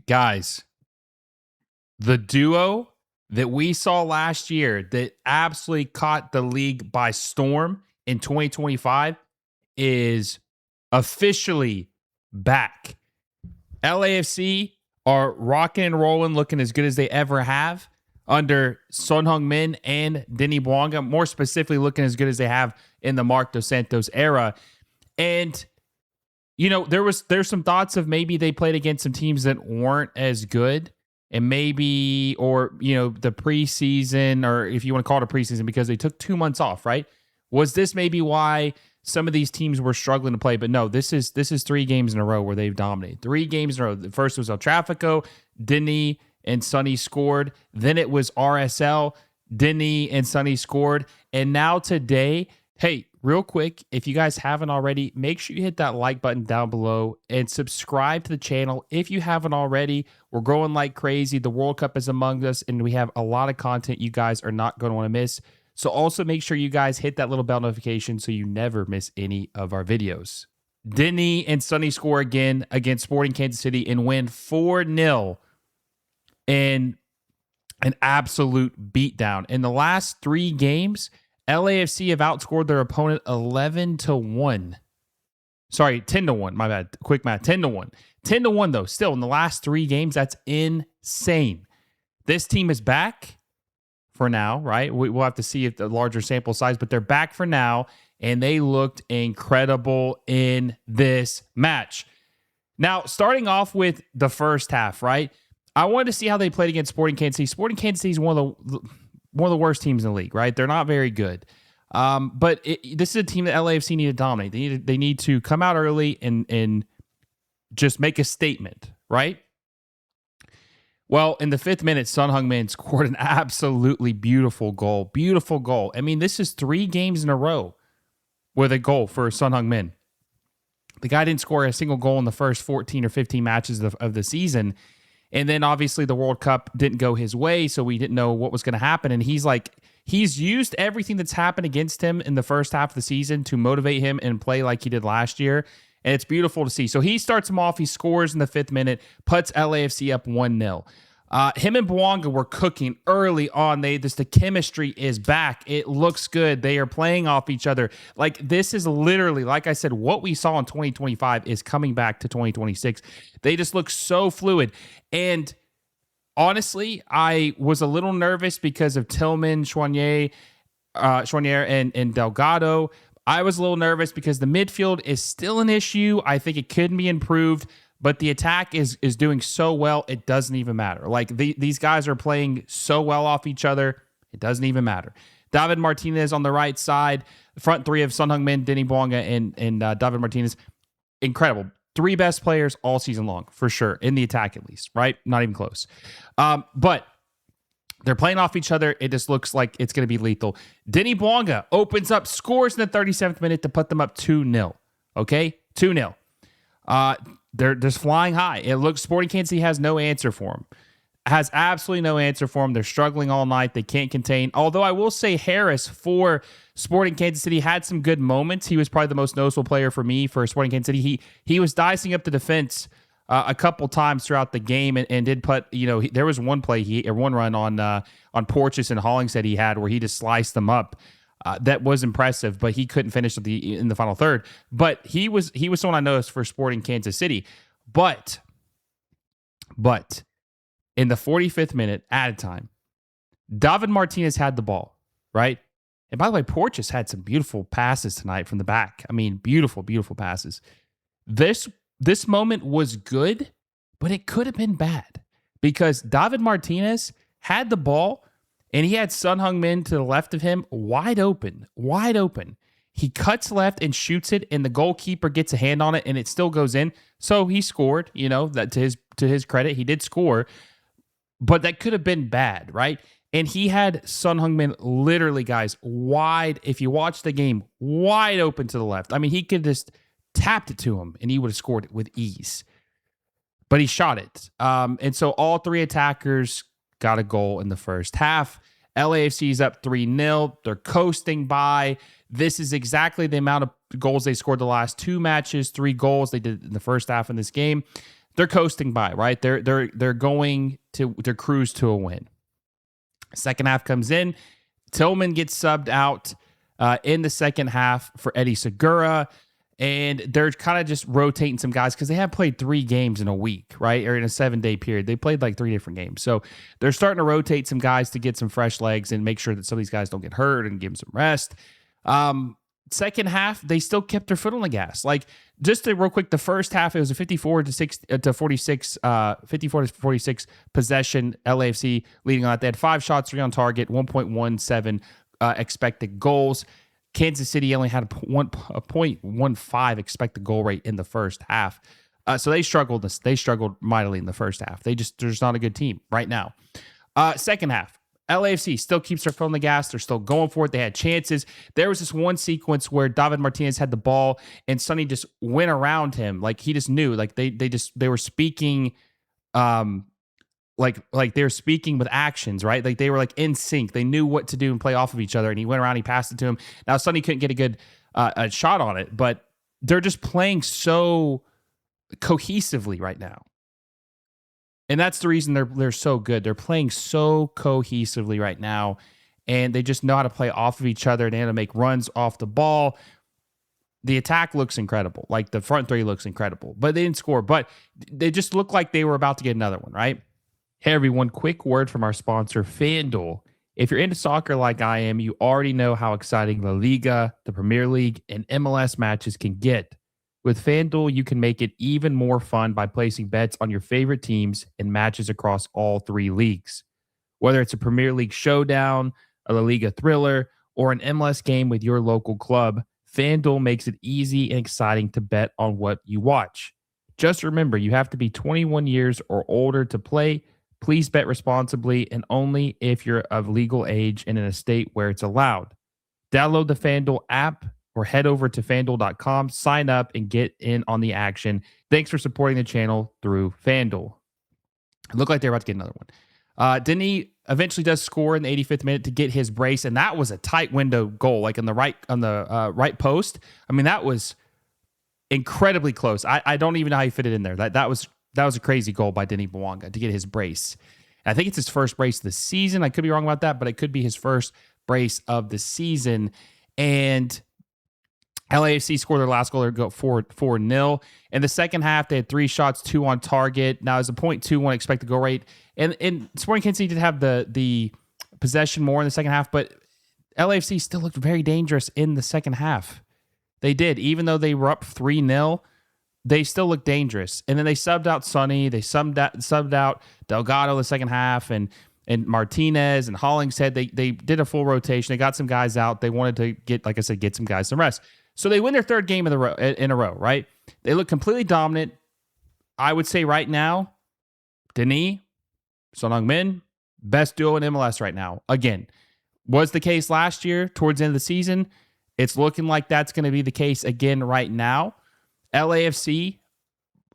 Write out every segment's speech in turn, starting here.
Guys, the duo that we saw last year that absolutely caught the league by storm in 2025 is officially back. LAFC are rocking and rolling, looking as good as they ever have under Son Heung-min and Denis Bouanga, more specifically looking as good as they have in the Marc Dos Santos era. And you know, there's some thoughts of maybe they played against some teams that weren't as good, and maybe, or you know, the preseason, or if you want to call it a preseason, because they took 2 months off, right? Was this maybe why some of these teams were struggling to play? But no, this is 3 games in a row where they've dominated. 3 games in a row. The first was El Trafico, Denis and Sonny scored. Then it was RSL, Denis and Sonny scored, and now today, hey. Real quick, if you guys haven't already, make sure you hit that like button down below and subscribe to the channel if you haven't already. We're growing like crazy. The World Cup is among us, and we have a lot of content you guys are not going to want to miss. So also make sure you guys hit that little bell notification so you never miss any of our videos. Denis and Sonny score again against Sporting Kansas City and win 4-0 in an absolute beatdown. In the last 3 games, LAFC have outscored their opponent 11-1. Sorry, 10-1. My bad. Quick math. 10-1. 10-1 though. Still in the last 3 games, that's insane. This team is back for now, right? We'll have to see if the larger sample size, but they're back for now, and they looked incredible in this match. Now, starting off with the first half, right? I wanted to see how they played against Sporting Kansas City. Sporting Kansas City is one of the worst teams in the league, right? They're not very good. But this is a team that LAFC need to dominate. They need to come out early and just make a statement, right? Well, in the 5th minute, Son Heung-min scored an absolutely beautiful goal. Beautiful goal. I mean, this is 3 games in a row with a goal for Son Heung-min. The guy didn't score a single goal in the first 14 or 15 matches of the season. And then obviously the World Cup didn't go his way, so we didn't know what was going to happen. And he's used everything that's happened against him in the first half of the season to motivate him and play like he did last year. And it's beautiful to see. So he starts him off. He scores in the 5th minute, puts LAFC up 1-0. Him and Bouanga were cooking early on. The chemistry is back. It looks good. They are playing off each other. Like, this is literally, like I said, what we saw in 2025 is coming back to 2026. They just look so fluid. And honestly, I was a little nervous because of Tillman, Chouanier, and Delgado. I was a little nervous because the midfield is still an issue. I think it could be improved. But the attack is doing so well, it doesn't even matter. Like, these guys are playing so well off each other, it doesn't even matter. David Martínez on the right side, front 3 of Son Heung-min, Denis Bouanga, and David Martínez. Incredible. 3 best players all season long, for sure, in the attack at least, right? Not even close. But they're playing off each other. It just looks like it's going to be lethal. Denis Bouanga opens up, scores in the 37th minute to put them up 2-0. Okay? 2-0. They're just flying high. It looks Sporting Kansas City has no answer for them. Has absolutely no answer for them. They're struggling all night. They can't contain. Although I will say Harris for Sporting Kansas City had some good moments. He was probably the most noticeable player for me for Sporting Kansas City. He was dicing up the defense a couple times throughout the game and did put, you know, there was one play, one run on Porteous and Hollingshead he had where he just sliced them up. That was impressive, but he couldn't finish in the final third. But he was someone I noticed for Sporting Kansas City. But in the 45th minute, added time, David Martínez had the ball, right? And by the way, Porteous had some beautiful passes tonight from the back. I mean, beautiful, beautiful passes. This moment was good, but it could have been bad because David Martínez had the ball. And he had Son Heung-min to the left of him, wide open. He cuts left and shoots it, and the goalkeeper gets a hand on it, and it still goes in. So he scored, you know, that to his credit, he did score. But that could have been bad, right? And he had Son Heung-min literally, guys, wide, if you watch the game, wide open to the left. I mean, he could just tapped it to him, and he would have scored it with ease. But he shot it. And so all 3 attackers got a goal in the first half. LAFC is up 3-0. They're coasting by. This is exactly the amount of goals they scored the last 2 matches. 3 goals they did in the first half in this game. they're coasting by, right? They're going to cruise to a win. Second half comes in. Tillman gets subbed out in the second half for Eddie Segura. And they're kind of just rotating some guys because they have played 3 games in a week, right? Or in a 7-day period. They played like 3 different games. So they're starting to rotate some guys to get some fresh legs and make sure that some of these guys don't get hurt and give them some rest. Second half, they still kept their foot on the gas. Like, just to real quick, the first half, it was a 54 to 46 possession, LAFC leading on that. They had 5 shots, 3 on target, 1.17 expected goals. Kansas City only had a 0.15 expected goal rate in the first half. So they struggled. They struggled mightily in the first half. They're just not a good team right now. Second half, LAFC still keeps their foot on the gas. They're still going for it. They had chances. There was this one sequence where David Martínez had the ball and Sonny just went around him. Like, he just knew. Like, they were speaking like they were speaking with actions, right? Like, they were like in sync. They knew what to do and play off of each other. And he went around, he passed it to him. Now, Sonny couldn't get a good a shot on it, but they're just playing so cohesively right now. And that's the reason they're so good. They're playing so cohesively right now, and they just know how to play off of each other and they know how to make runs off the ball. The attack looks incredible. Like, the front 3 looks incredible, but they didn't score. But they just looked like they were about to get another one, right? Hey, everyone, quick word from our sponsor, FanDuel. If you're into soccer like I am, you already know how exciting La Liga, the Premier League, and MLS matches can get. With FanDuel, you can make it even more fun by placing bets on your favorite teams and matches across all 3 leagues. Whether it's a Premier League showdown, a La Liga thriller, or an MLS game with your local club, FanDuel makes it easy and exciting to bet on what you watch. Just remember, you have to be 21 years or older to play. Please bet responsibly and only if you're of legal age and in a state where it's allowed. Download the FanDuel app or head over to FanDuel.com, sign up, and get in on the action. Thanks for supporting the channel through FanDuel. It looked like they're about to get another one. Denis eventually does score in the 85th minute to get his brace, and that was a tight window goal, like on the right post. I mean, that was incredibly close. I don't even know how he fit it in there. That was a crazy goal by Denis Bouanga to get his brace. And I think it's his first brace of the season. I could be wrong about that, but it could be his first brace of the season. And LAFC scored their last goal. They go 4-0. In the second half, they had 3 shots, 2 on target. Now, it's a .21 expected goal rate. And Sporting Kansas City did have the possession more in the second half, but LAFC still looked very dangerous in the second half. They did. Even though they were up 3-0, they still looked dangerous. And then they subbed out Sonny. They subbed out Delgado in the second half, and Martínez and Hollingshead. They did a full rotation. They got some guys out. They wanted to get some guys some rest. So they win their 3rd game in a row, right? They look completely dominant. I would say right now, Denis, Son Heung-min, best duo in MLS right now. Again, was the case last year towards the end of the season. It's looking like that's going to be the case again right now. LAFC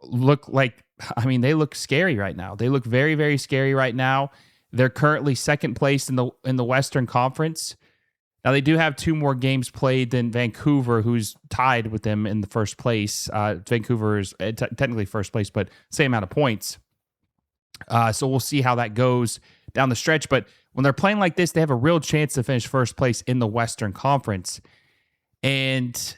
they look scary right now. They look very, very scary right now. They're currently second place in the Western Conference. Now, they do have 2 more games played than Vancouver, who's tied with them in the first place. Vancouver is technically first place, but same amount of points. So we'll see how that goes down the stretch. But when they're playing like this, they have a real chance to finish first place in the Western Conference. And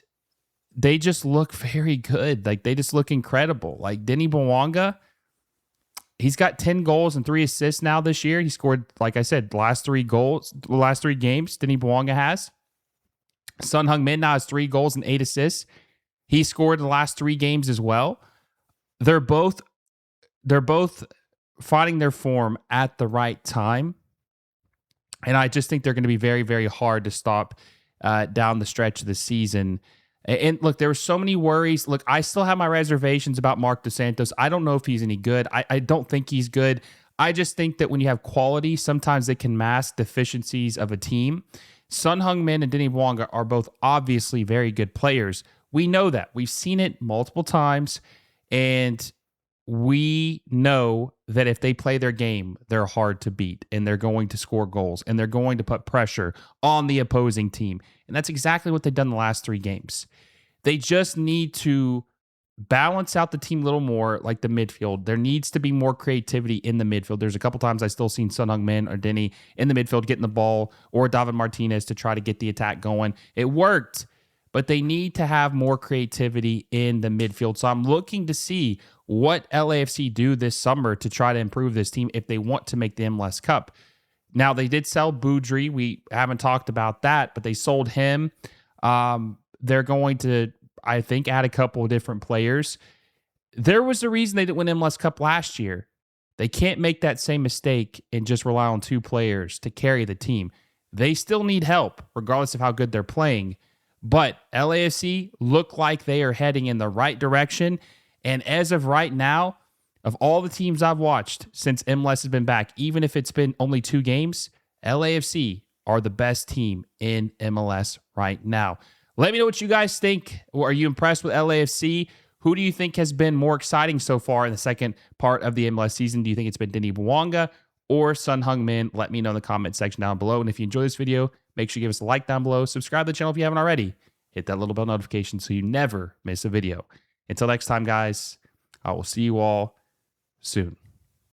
they just look very good. Like, they just look incredible. Like, Denis Bouanga, he's got 10 goals and 3 assists now this year. He scored, like I said, the last 3 games Denis Bouanga has. Son Heung-min now has 3 goals and 8 assists. He scored the last 3 games as well. They're both finding their form at the right time. And I just think they're going to be very, very hard to stop down the stretch of the season. And look, there were so many worries. Look, I still have my reservations about Marc Dos Santos. I don't know if he's any good. I don't think he's good. I just think that when you have quality, sometimes they can mask deficiencies of a team. Son Heung-min and Denis Bouanga are both obviously very good players. We know that. We've seen it multiple times. And we know that if they play their game, they're hard to beat, and they're going to score goals, and they're going to put pressure on the opposing team. And that's exactly what they've done the last 3 games. They just need to balance out the team a little more, like the midfield. There needs to be more creativity in the midfield. There's a couple times I still seen Son Heung-min or Denis in the midfield getting the ball, or David Martínez to try to get the attack going. It worked, but they need to have more creativity in the midfield. So I'm looking to see what LAFC do this summer to try to improve this team if they want to make the MLS Cup. Now, they did sell Boudry. We haven't talked about that, but they sold him. They're going to, I think, add a couple of different players. There was a reason they didn't win MLS Cup last year. They can't make that same mistake and just rely on 2 players to carry the team. They still need help, regardless of how good they're playing. But LAFC look like they are heading in the right direction. And as of right now, of all the teams I've watched since MLS has been back, even if it's been only 2 games, LAFC are the best team in MLS right now. Let me know what you guys think. Are you impressed with LAFC? Who do you think has been more exciting so far in the second part of the MLS season? Do you think it's been Denis Bouanga or Son Heung-min? Let me know in the comment section down below. And if you enjoy this video, make sure you give us a like down below. Subscribe to the channel if you haven't already. Hit that little bell notification so you never miss a video. Until next time, guys, I will see you all soon.